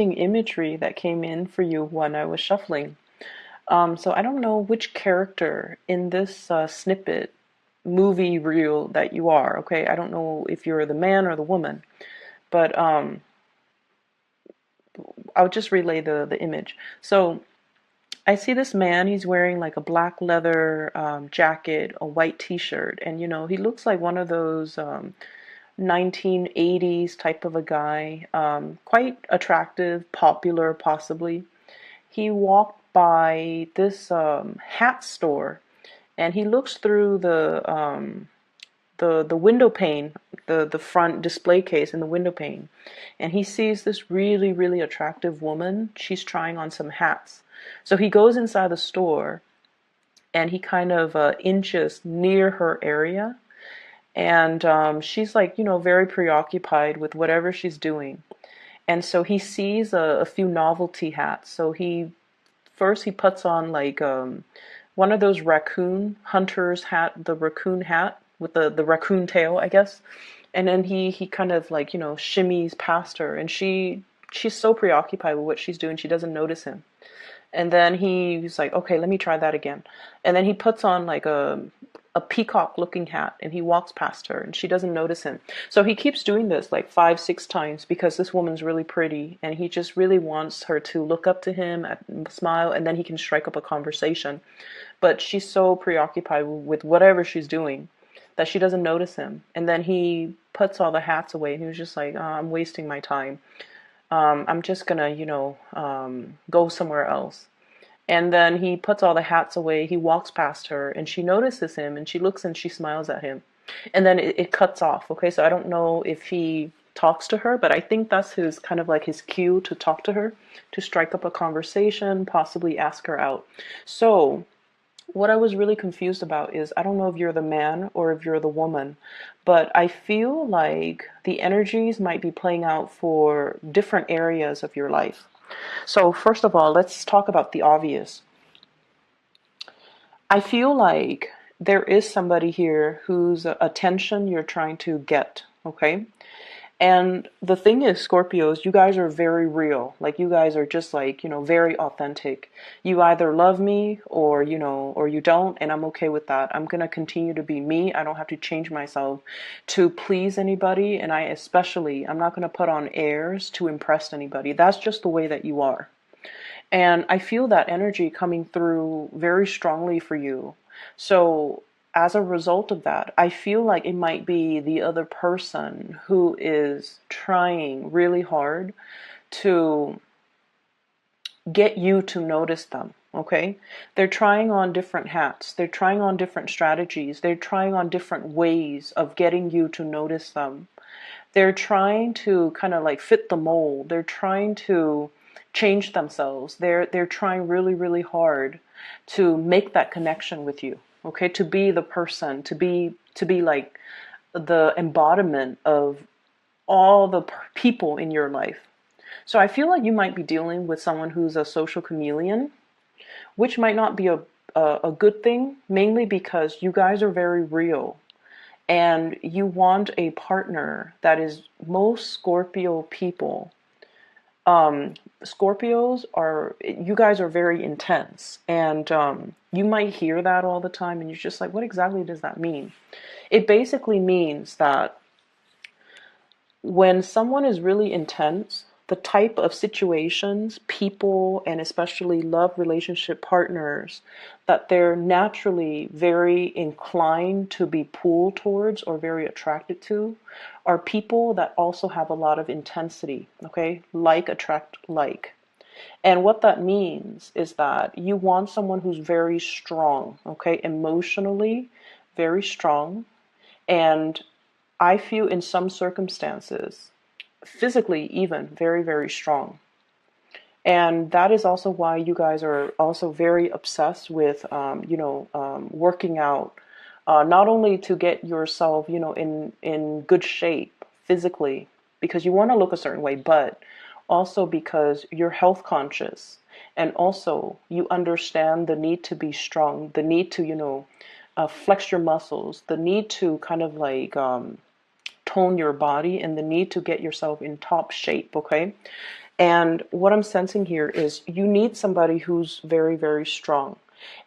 imagery that came in for you when I was shuffling. So I don't know which character in this snippet movie reel that you are, okay? I don't know if you're the man or the woman, but I'll just relay the image. So I see this man, he's wearing like a black leather jacket, a white t-shirt, and he looks like one of those 1980s type of a guy, quite attractive, popular possibly. He walked by this hat store, and he looks through the window pane, the front display case in the window pane, and he sees this really, really attractive woman. She's trying on some hats. So he goes inside the store, and he kind of inches near her area, and she's like, very preoccupied with whatever she's doing. And so he sees a few novelty hats. So he puts on like one of those raccoon hunters hat, the raccoon hat with the raccoon tail, I guess. And then he kind of like, shimmies past her, and she's so preoccupied with what she's doing, she doesn't notice him. And then he's like, okay, let me try that again. And then he puts on like a peacock looking hat, and he walks past her, and she doesn't notice him. So he keeps doing this like 5, 6 times because this woman's really pretty, and he just really wants her to look up to him and smile, and then he can strike up a conversation. But she's so preoccupied with whatever she's doing that she doesn't notice him. And then he puts all the hats away, and he was just like, oh, I'm wasting my time. I'm just gonna, go somewhere else. And then he puts all the hats away. He walks past her, and she notices him, and she looks and she smiles at him. And then it cuts off. Okay, so I don't know if he talks to her, but I think that's his kind of like his cue to talk to her, to strike up a conversation, possibly ask her out. So what I was really confused about is, I don't know if you're the man or if you're the woman, but I feel like the energies might be playing out for different areas of your life. So first of all, let's talk about the obvious. I feel like there is somebody here whose attention you're trying to get, okay? And the thing is, Scorpios, you guys are very real. Like, you guys are just like, very authentic. You either love me or, or you don't, and I'm okay with that. I'm going to continue to be me. I don't have to change myself to please anybody, and I'm not going to put on airs to impress anybody. That's just the way that you are. And I feel that energy coming through very strongly for you. So as a result of that, I feel like it might be the other person who is trying really hard to get you to notice them. Okay? They're trying on different hats. They're trying on different strategies. They're trying on different ways of getting you to notice them. They're trying to kind of like fit the mold. They're trying to change themselves. They're trying really, really hard to make that connection with you. Okay, to be the person, to be like the embodiment of all the people in your life. So I feel like you might be dealing with someone who's a social chameleon, which might not be a good thing, mainly because you guys are very real. And you want a partner that is, most Scorpio people, Scorpios are, you guys are very intense, and you might hear that all the time, and you're just like, what exactly does that mean? It basically means that when someone is really intense, the type of situations, people, and especially love relationship partners that they're naturally very inclined to be pulled towards or very attracted to are people that also have a lot of intensity, okay? Like attract like. And what that means is that you want someone who's very strong, okay? Emotionally, very strong. And I feel in some circumstances, physically even, very, very strong. And that is also why you guys are also very obsessed with, working out, not only to get yourself, in good shape physically, because you want to look a certain way, but also because you're health conscious. And also you understand the need to be strong, the need to, flex your muscles, the need to kind of like tone your body, and the need to get yourself in top shape, okay? And what I'm sensing here is you need somebody who's very, very strong.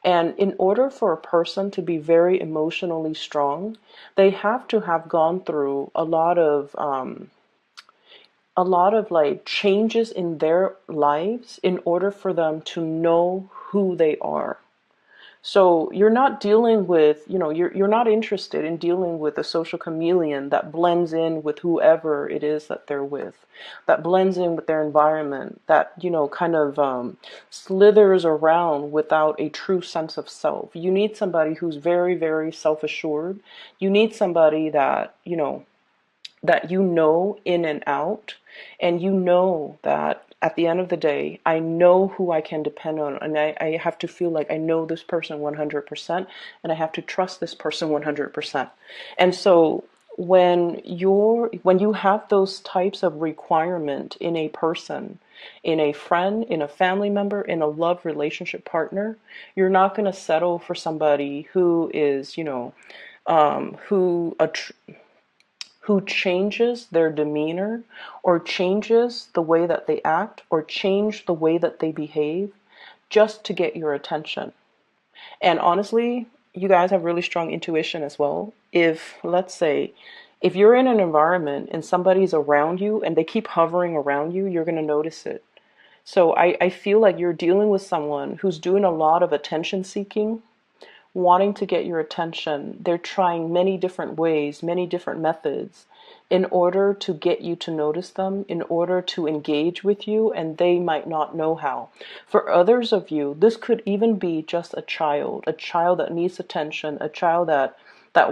And in order for a person to be very emotionally strong, they have to have gone through a lot of like changes in their lives in order for them to know who they are. So you're not dealing with, you're not interested in dealing with a social chameleon that blends in with whoever it is that they're with, that blends in with their environment, that, kind of slithers around without a true sense of self. You need somebody who's very, very self-assured. You need somebody that, in and out, and that at the end of the day, I know who I can depend on, and I have to feel like I know this person 100%, and I have to trust this person 100%. And so when you have those types of requirement in a person, in a friend, in a family member, in a love relationship partner, you're not going to settle for somebody who is, um, who who changes their demeanor or changes the way that they act or change the way that they behave just to get your attention. And honestly, you guys have really strong intuition as well. If, let's say, if you're in an environment and somebody's around you and they keep hovering around you, you're going to notice it. So I feel like you're dealing with someone who's doing a lot of attention seeking, wanting to get your attention. They're trying many different ways, many different methods in order to get you to notice them, in order to engage with you, and they might not know how. For others of you, this could even be just a child that needs attention, a child that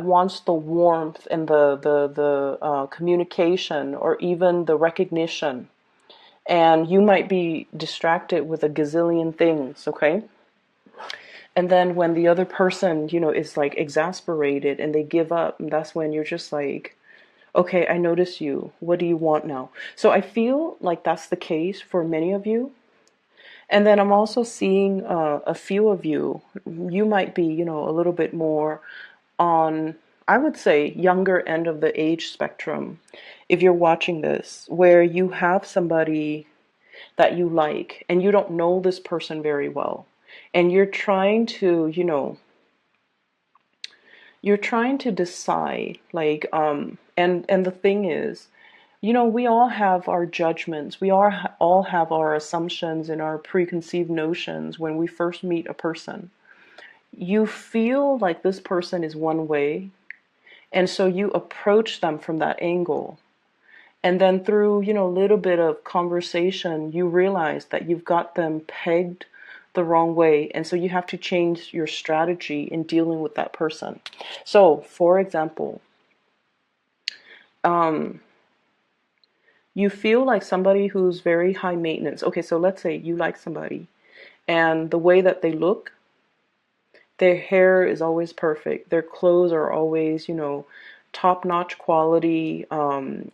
wants the warmth and the communication or even the recognition. And you might be distracted with a gazillion things, okay? And then when the other person, is like exasperated and they give up, that's when you're just like, okay, I notice you. What do you want now? So I feel like that's the case for many of you. And then I'm also seeing a few of you. You might be, a little bit more on, I would say, younger end of the age spectrum. If you're watching this, where you have somebody that you like and you don't know this person very well, and you're trying to decide, like, and the thing is, we all have our judgments. We all have our assumptions and our preconceived notions when we first meet a person. You feel like this person is one way, and so you approach them from that angle. And then through, a little bit of conversation, you realize that you've got them pegged the wrong way. And so you have to change your strategy in dealing with that person. So, for example, um, you feel like somebody who's very high maintenance. Okay, so let's say you like somebody, and the way that they look, their hair is always perfect. Their clothes are always, top-notch quality.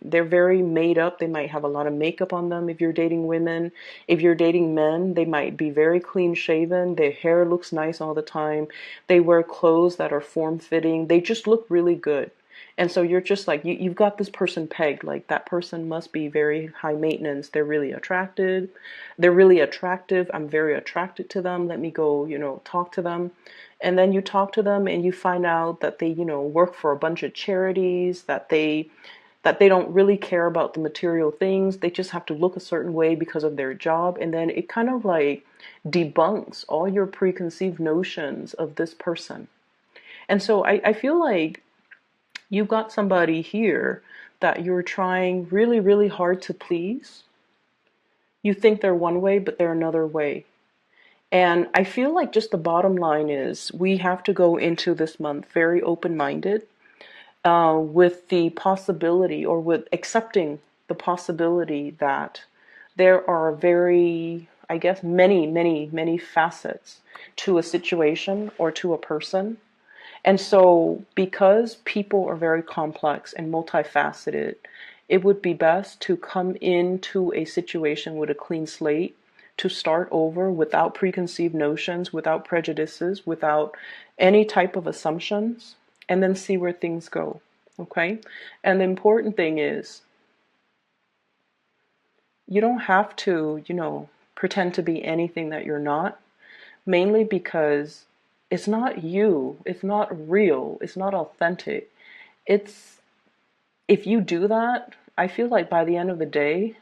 They're very made up. They might have a lot of makeup on them if you're dating women. If you're dating men, they might be very clean-shaven. Their hair looks nice all the time. They wear clothes that are form-fitting. They just look really good. And so you're just like, you've got this person pegged, like that person must be very high maintenance. They're really attracted. They're really attractive. I'm very attracted to them. Let me go, talk to them. And then you talk to them and you find out that they, work for a bunch of charities, that they don't really care about the material things. They just have to look a certain way because of their job. And then it kind of like debunks all your preconceived notions of this person. And so I feel like you've got somebody here that you're trying really, really hard to please. You think they're one way, but they're another way. And I feel like just the bottom line is we have to go into this month very open-minded, with the possibility, or with accepting the possibility that there are very, I guess, many, many, many facets to a situation or to a person. And so because people are very complex and multifaceted, it would be best to come into a situation with a clean slate, to start over without preconceived notions, without prejudices, without any type of assumptions, and then see where things go. Okay? And the important thing is You don't have to, pretend to be anything that you're not, mainly because it's not you, it's not real, it's not authentic. It's If you do that, I feel like by the end of the day,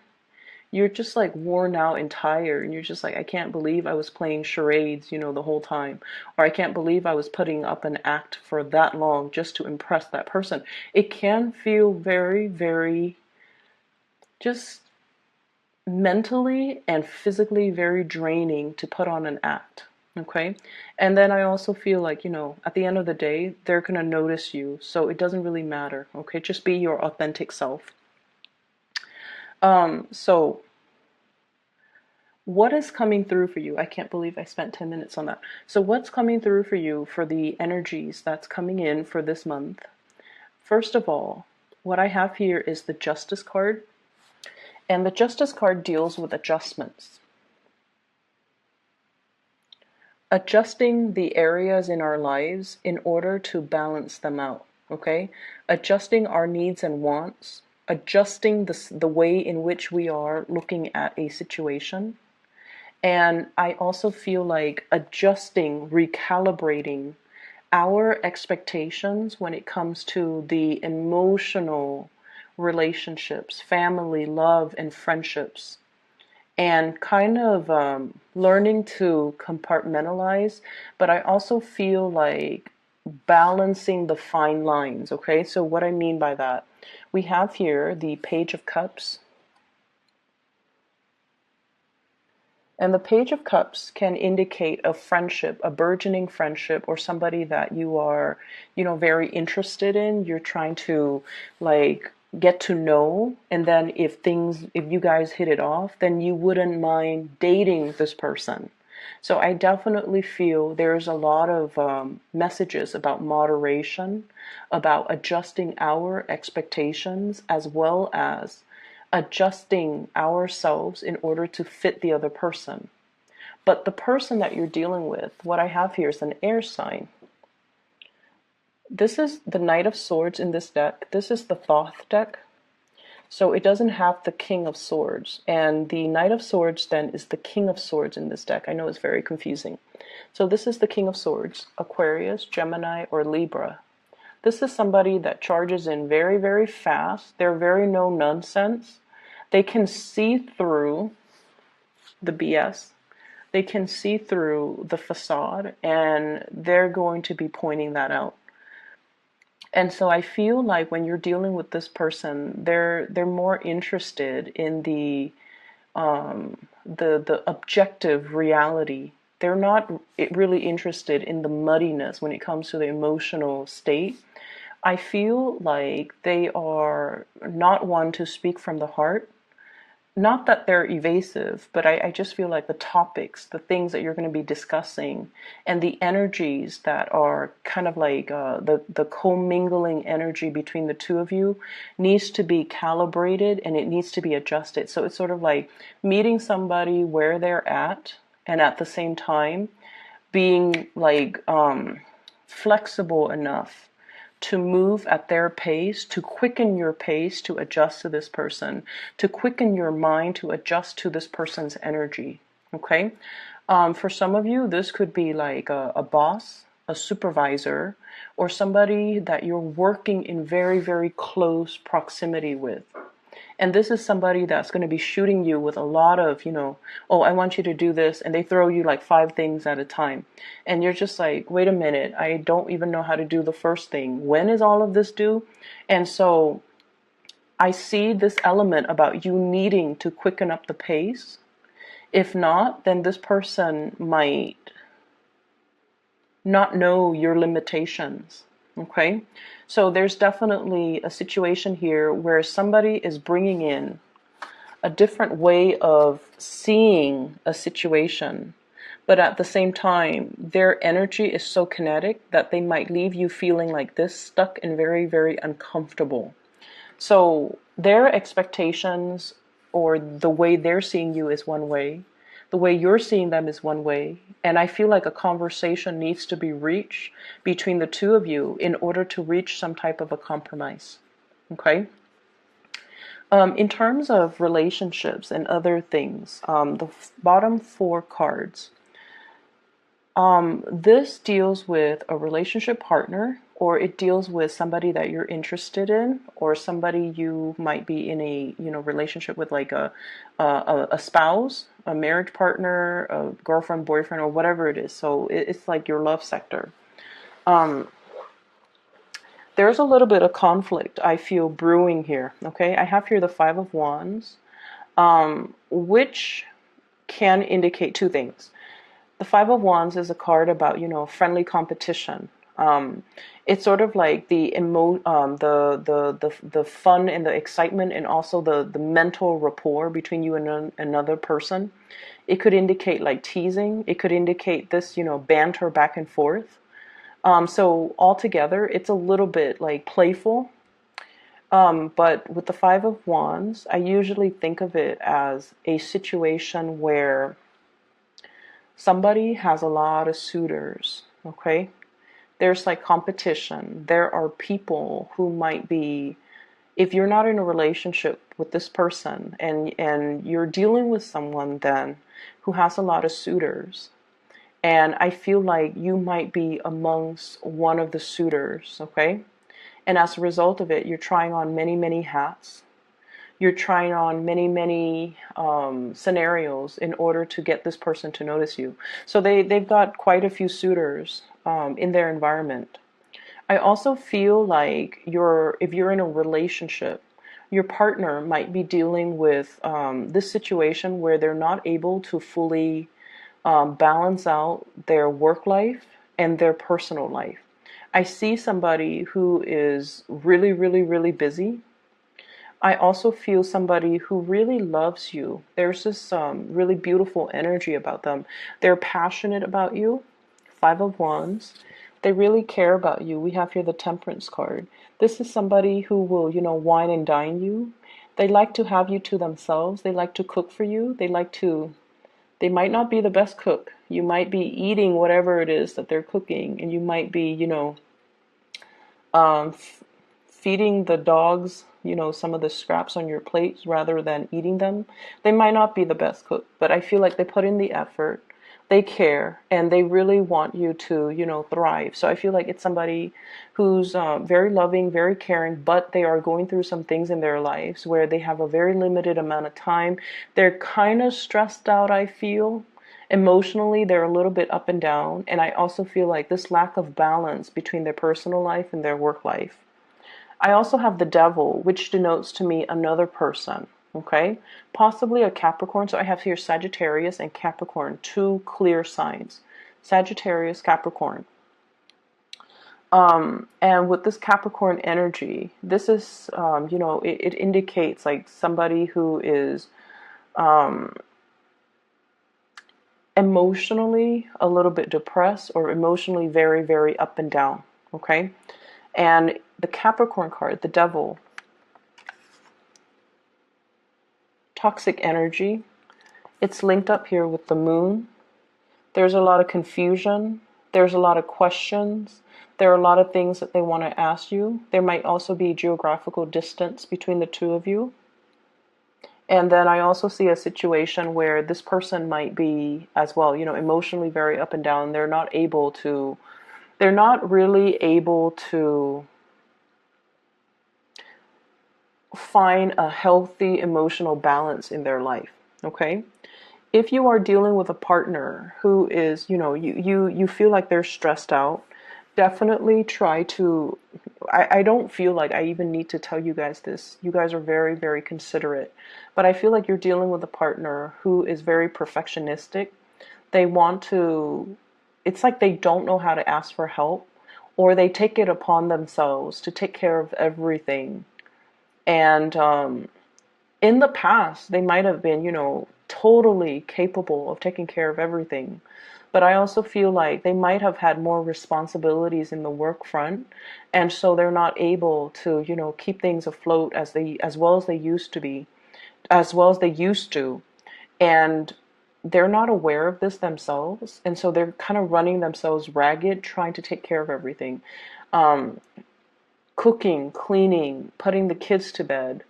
you're just like worn out and tired, and you're just like, I can't believe I was playing charades, the whole time, or I can't believe I was putting up an act for that long just to impress that person. It can feel very, very just mentally and physically very draining to put on an act. Okay. And then I also feel like, at the end of the day, they're going to notice you. So it doesn't really matter. Okay. Just be your authentic self. So what is coming through for you? I can't believe I spent 10 minutes on that. So what's coming through for you for the energies that's coming in for this month? First of all, what I have here is the Justice card. And the Justice card deals with adjustments. Adjusting the areas in our lives in order to balance them out, okay? Adjusting our needs and wants, adjusting the way in which we are looking at a situation. And I also feel like adjusting, recalibrating our expectations when it comes to the emotional relationships, family, love, and friendships, and kind of learning to compartmentalize. But I also feel like balancing the fine lines. Okay, so what I mean by that, we have here the Page of Cups. And the Page of Cups can indicate a friendship, a burgeoning friendship, or somebody that you are, very interested in. You're trying to like get to know. And then if you guys hit it off, then you wouldn't mind dating this person. So I definitely feel there's a lot of messages about moderation, about adjusting our expectations, as well as adjusting ourselves in order to fit the other person. But the person that you're dealing with, what I have here is an air sign. This is the Knight of Swords in this deck. This is the Thoth deck. So it doesn't have the King of Swords. And the Knight of Swords then is the King of Swords in this deck. I know it's very confusing. So this is the King of Swords, Aquarius, Gemini, or Libra. This is somebody that charges in very, very fast. They're very no nonsense. They can see through the BS. They can see through the facade, and they're going to be pointing that out. And so I feel like when you're dealing with this person, they're more interested in the objective reality. They're not really interested in the muddiness when it comes to the emotional state. I feel like they are not one to speak from the heart. Not that they're evasive, but I just feel like the topics, the things that you're going to be discussing, and the energies that are kind of like the commingling energy between the two of you needs to be calibrated, and it needs to be adjusted. So it's sort of like meeting somebody where they're at, and at the same time being like flexible enough to move at their pace, to quicken your pace to adjust to this person, to quicken your mind to adjust to this person's energy. Okay? For some of you, this could be like a boss, a supervisor, or somebody that you're working in very, very close proximity with. And this is somebody that's going to be shooting you with a lot of, oh, I want you to do this. And they throw you like 5 things at a time. And you're just like, wait a minute, I don't even know how to do the first thing. When is all of this due? And so I see this element about you needing to quicken up the pace. If not, then this person might not know your limitations. Okay, so there's definitely a situation here where somebody is bringing in a different way of seeing a situation, but at the same time, their energy is so kinetic that they might leave you feeling like this, stuck and very, very uncomfortable. So their expectations or the way they're seeing you is one way. The way you're seeing them is one way. And I feel like a conversation needs to be reached between the two of you in order to reach some type of a compromise. Okay? In terms of relationships and other things, the bottom four cards, this deals with a relationship partner, or it deals with somebody that you're interested in, or somebody you might be in a relationship with, like a spouse, a marriage partner, a girlfriend, boyfriend, or whatever it is. So it's like your love sector. Um, there's a little bit of conflict I feel brewing here. Okay, I have here the Five of Wands, which can indicate two things. The Five of Wands is a card about, friendly competition. It's sort of like the fun and the excitement, and also the mental rapport between you and another person. It could indicate like teasing. It could indicate this, banter back and forth. So altogether, it's a little bit like playful. But with the Five of Wands, I usually think of it as a situation where somebody has a lot of suitors, okay? There's like competition. There are people who might be, if you're not in a relationship with this person, and you're dealing with someone then who has a lot of suitors, and I feel like you might be amongst one of the suitors, okay? And as a result of it, you're trying on many, many hats. You're trying on many, many scenarios in order to get this person to notice you. So they've got quite a few suitors in their environment. I also feel like if you're in a relationship, your partner might be dealing with this situation where they're not able to fully balance out their work life and their personal life. I see somebody who is really, really, really busy. I also feel somebody who really loves you. There's this really beautiful energy about them. They're passionate about you. Five of Wands. They really care about you. We have here the Temperance card. This is somebody who will, wine and dine you. They like to have you to themselves. They like to cook for you. They might not be the best cook. You might be eating whatever it is that they're cooking, and you might be, um, feeding the dogs, some of the scraps on your plates rather than eating them. They might not be the best cook, but I feel like they put in the effort, they care, and they really want you to, thrive. So I feel like it's somebody who's very loving, very caring, but they are going through some things in their lives where they have a very limited amount of time. They're kind of stressed out, I feel. Emotionally, they're a little bit up and down, and I also feel like this lack of balance between their personal life and their work life. I also have the Devil, which denotes to me another person, okay? Possibly a Capricorn. So I have here Sagittarius and Capricorn, two clear signs. Sagittarius, Capricorn. And with this Capricorn energy, this is, it indicates like somebody who is emotionally a little bit depressed, or emotionally very, very up and down, okay? And the Capricorn card, the Devil, toxic energy, it's linked up here with the Moon. There's a lot of confusion. There's a lot of questions. There are a lot of things that they want to ask you. There might also be geographical distance between the two of you. And then I also see a situation where this person might be as well, emotionally very up and down. They're not really able to find a healthy emotional balance in their life, okay? If you are dealing with a partner who is, you feel like they're stressed out, definitely try to, I don't feel like I even need to tell you guys this. You guys are very, very considerate. But I feel like you're dealing with a partner who is very perfectionistic. They want to, it's like they don't know how to ask for help, or they take it upon themselves to take care of everything. And in the past, they might have been, totally capable of taking care of everything. But I also feel like they might have had more responsibilities in the work front, and so they're not able to, keep things afloat as well as they used to be, as well as they used to. And they're not aware of this themselves, and so they're kind of running themselves ragged, trying to take care of everything. Um, Cooking, cleaning, putting the kids to bed,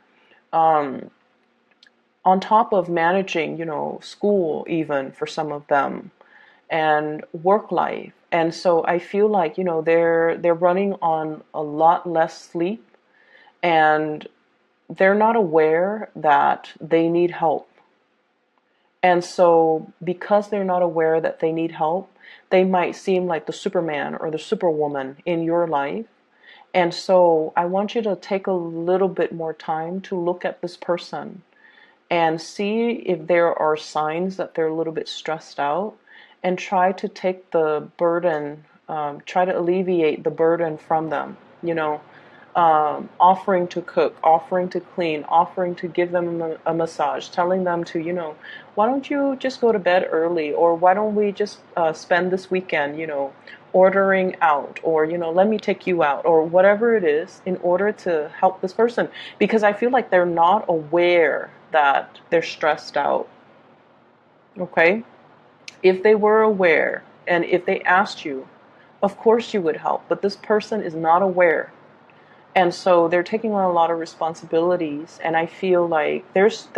on top of managing, school even for some of them and work life. And so I feel like, they're running on a lot less sleep, and they're not aware that they need help. And so because they're not aware that they need help, they might seem like the Superman or the Superwoman in your life. And so I want you to take a little bit more time to look at this person and see if there are signs that they're a little bit stressed out, and try to take the burden, try to alleviate the burden from them, offering to cook, offering to clean, offering to give them a massage, telling them to, why don't you just go to bed early, or why don't we just spend this weekend, ordering out, or, let me take you out, or whatever it is, in order to help this person. Because I feel like they're not aware that they're stressed out. Okay? If they were aware, and if they asked you, of course you would help, but this person is not aware. And so they're taking on a lot of responsibilities, and I feel like there's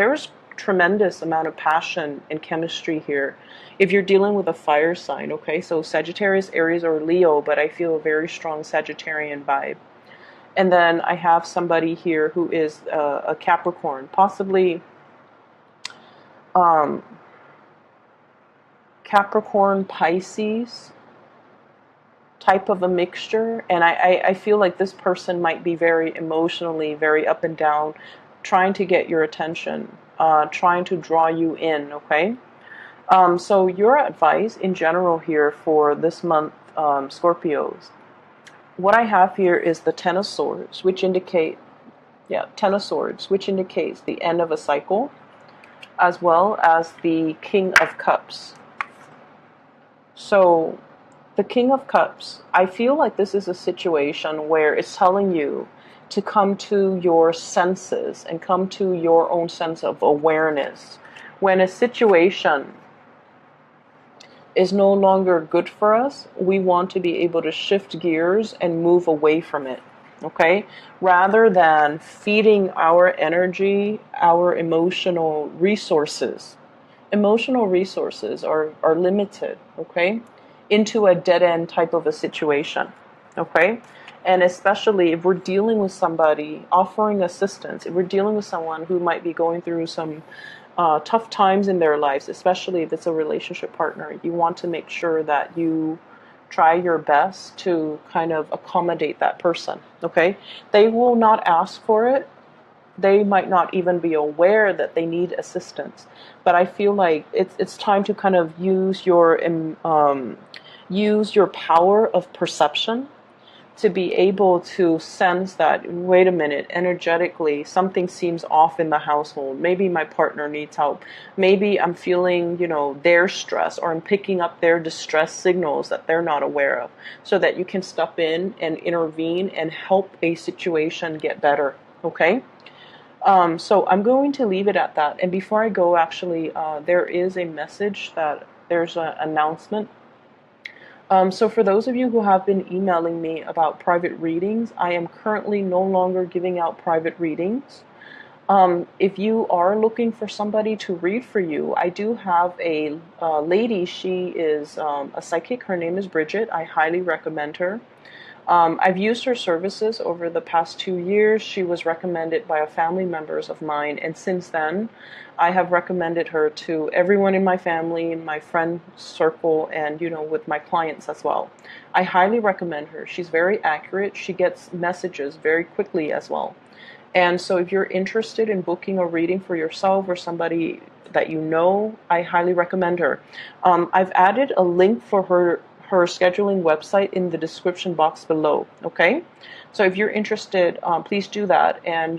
tremendous amount of passion and chemistry here. If you're dealing with a fire sign, okay, so Sagittarius, Aries, or Leo, but I feel a very strong Sagittarian vibe. And then I have somebody here who is a Capricorn, possibly Capricorn, Pisces type of a mixture. And I feel like this person might be very emotionally, very up and down, trying to get your attention, trying to draw you in, okay? So your advice in general here for this month, Scorpios, what I have here is the Ten of Swords, which indicate, Ten of Swords, which indicates the end of a cycle, as well as the King of Cups. So the King of Cups, I feel like this is a situation where it's telling you to come to your senses and come to your own sense of awareness. When a situation is no longer good for us, we want to be able to shift gears and move away from it, okay? Rather than feeding our energy, our emotional resources. Emotional resources are limited, okay? Into a dead-end type of a situation, okay? And especially if we're dealing with somebody offering assistance, if we're dealing with someone who might be going through some tough times in their lives, especially if it's a relationship partner, you want to make sure that you try your best to kind of accommodate that person, okay? They will not ask for it. They might not even be aware that they need assistance. But I feel like it's time to kind of use your power of perception to be able to sense that, wait a minute, energetically, something seems off in the household. Maybe my partner needs help. Maybe I'm feeling, their stress, or I'm picking up their distress signals that they're not aware of, so that you can step in and intervene and help a situation get better, okay? So I'm going to leave it at that. And before I go, actually, there is a message that there's an announcement. So for those of you who have been emailing me about private readings, I am currently no longer giving out private readings. If you are looking for somebody to read for you, I do have a lady. She is a psychic. Her name is Bridget. I highly recommend her. I've used her services over the past 2 years. She was recommended by a family members of mine, and since then, I have recommended her to everyone in my family, in my friend circle, and with my clients as well. I highly recommend her. She's very accurate. She gets messages very quickly as well. And so if you're interested in booking a reading for yourself or somebody that you know, I highly recommend her. I've added a link for her scheduling website in the description box below, okay? So if you're interested, please do that, and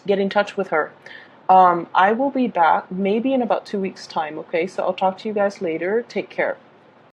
get in touch with her. I will be back maybe in about 2 weeks' time, okay? So I'll talk to you guys later. Take care.